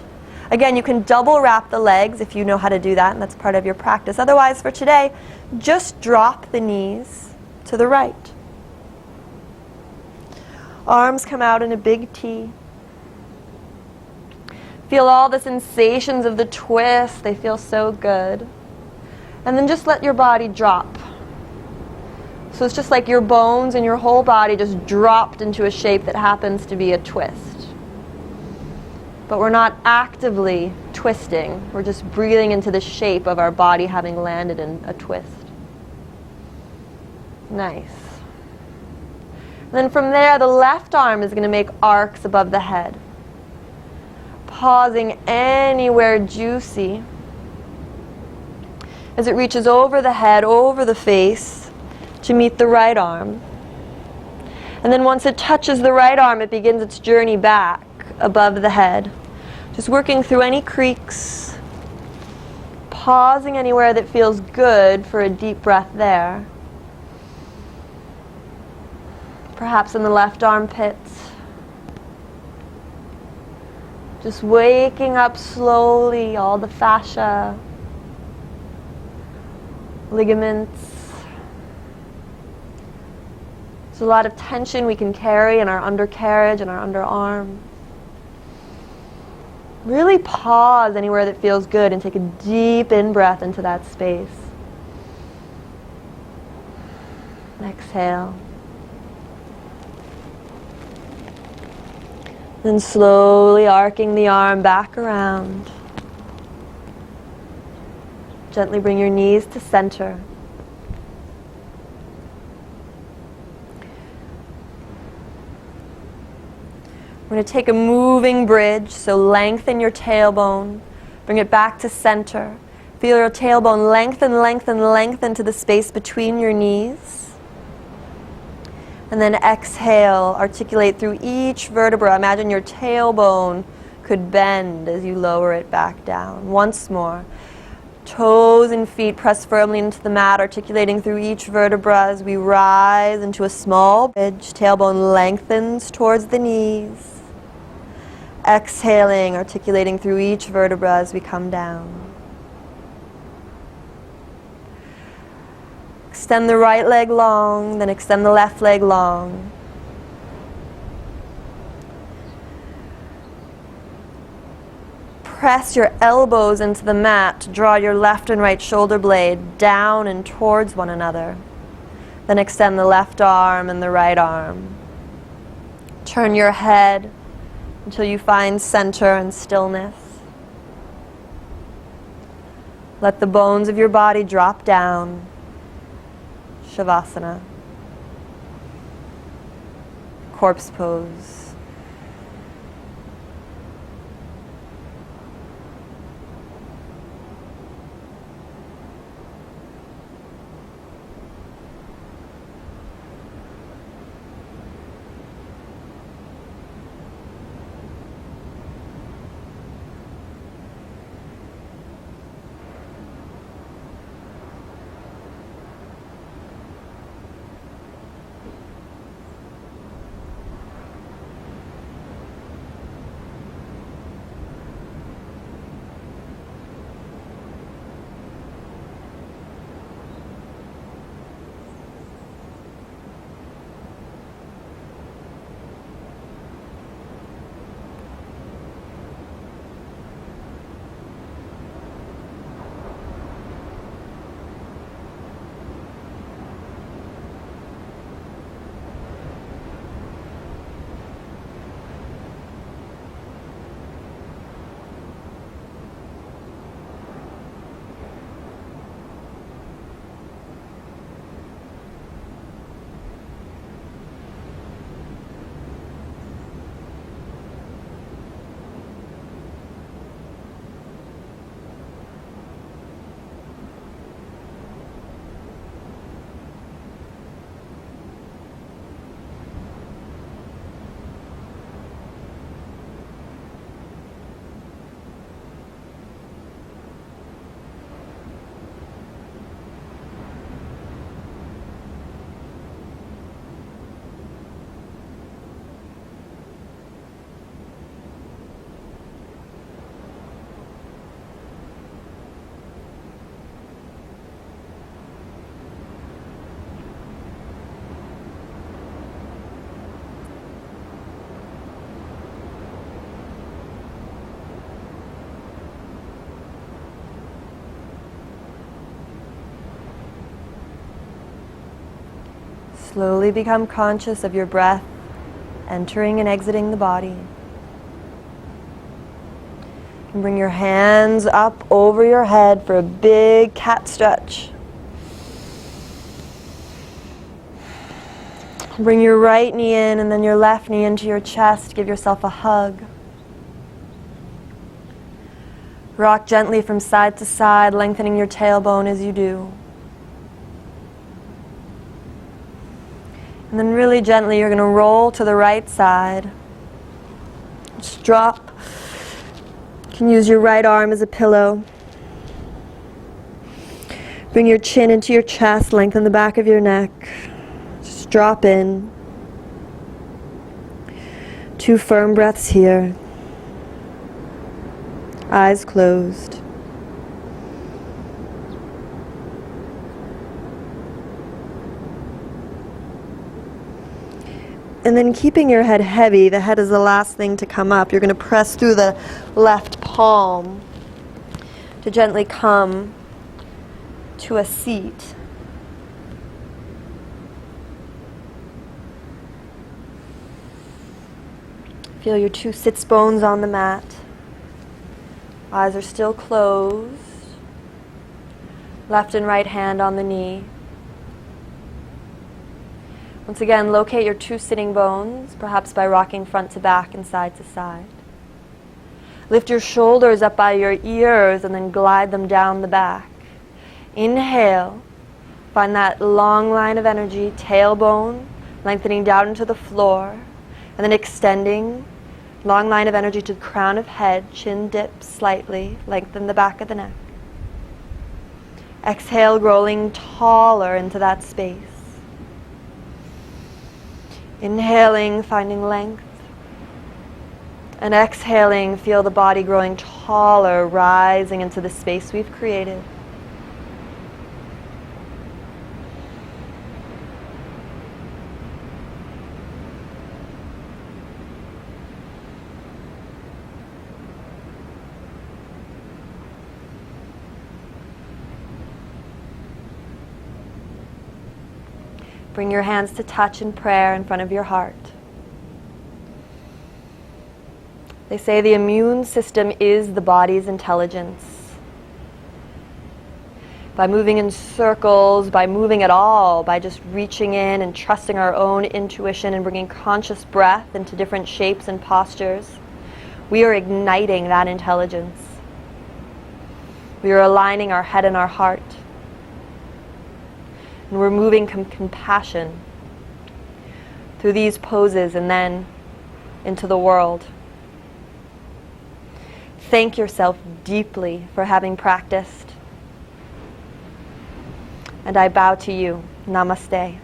Again, you can double wrap the legs if you know how to do that, and that's part of your practice. Otherwise, for today, just drop the knees to the right. Arms come out in a big T. Feel all the sensations of the twist. They feel so good. And then just let your body drop. So it's just like your bones and your whole body just dropped into a shape that happens to be a twist. But we're not actively twisting. We're just breathing into the shape of our body having landed in a twist. Nice. And then from there, the left arm is going to make arcs above the head. Pausing anywhere juicy as it reaches over the head, over the face to meet the right arm. And then once it touches the right arm, it begins its journey back above the head. Just working through any creaks, pausing anywhere that feels good for a deep breath there. Perhaps in the left armpit. Just waking up slowly, all the fascia, ligaments. There's a lot of tension we can carry in our undercarriage and our underarm. Really pause anywhere that feels good and take a deep in-breath into that space. Exhale. Then slowly arcing the arm back around. Gently bring your knees to center. We're going to take a moving bridge, so lengthen your tailbone, bring it back to center. Feel your tailbone lengthen, lengthen, lengthen to the space between your knees. And then exhale, articulate through each vertebra. Imagine your tailbone could bend as you lower it back down. Once more. Toes and feet press firmly into the mat, articulating through each vertebra as we rise into a small bridge. Tailbone lengthens towards the knees. Exhaling, articulating through each vertebra as we come down. Extend the right leg long, then extend the left leg long. Press your elbows into the mat to draw your left and right shoulder blade down and towards one another. Then extend the left arm and the right arm. Turn your head until you find center and stillness. Let the bones of your body drop down. Savasana. Corpse pose. Slowly become conscious of your breath entering and exiting the body. And bring your hands up over your head for a big cat stretch. Bring your right knee in and then your left knee into your chest. Give yourself a hug. Rock gently from side to side, lengthening your tailbone as you do. And then really gently you're going to roll to the right side. Just drop. You can use your right arm as a pillow. Bring your chin into your chest, lengthen the back of your neck. Just drop in. 2 firm breaths here. Eyes closed. And then keeping your head heavy, the head is the last thing to come up. You're going to press through the left palm to gently come to a seat. Feel your 2 sits bones on the mat. Eyes are still closed. Left and right hand on the knee. Once again, locate your 2 sitting bones, perhaps by rocking front to back and side to side. Lift your shoulders up by your ears and then glide them down the back. Inhale. Find that long line of energy, tailbone, lengthening down into the floor, and then extending, long line of energy to the crown of head, chin dips slightly, lengthen the back of the neck. Exhale, rolling taller into that space. Inhaling, finding length. And exhaling, feel the body growing taller, rising into the space we've created. Bring your hands to touch in prayer in front of your heart. They say the immune system is the body's intelligence. By moving in circles, by moving at all, by just reaching in and trusting our own intuition and bringing conscious breath into different shapes and postures, we are igniting that intelligence. We are aligning our head and our heart. And we're moving compassion through these poses and then into the world. Thank yourself deeply for having practiced. And I bow to you. Namaste.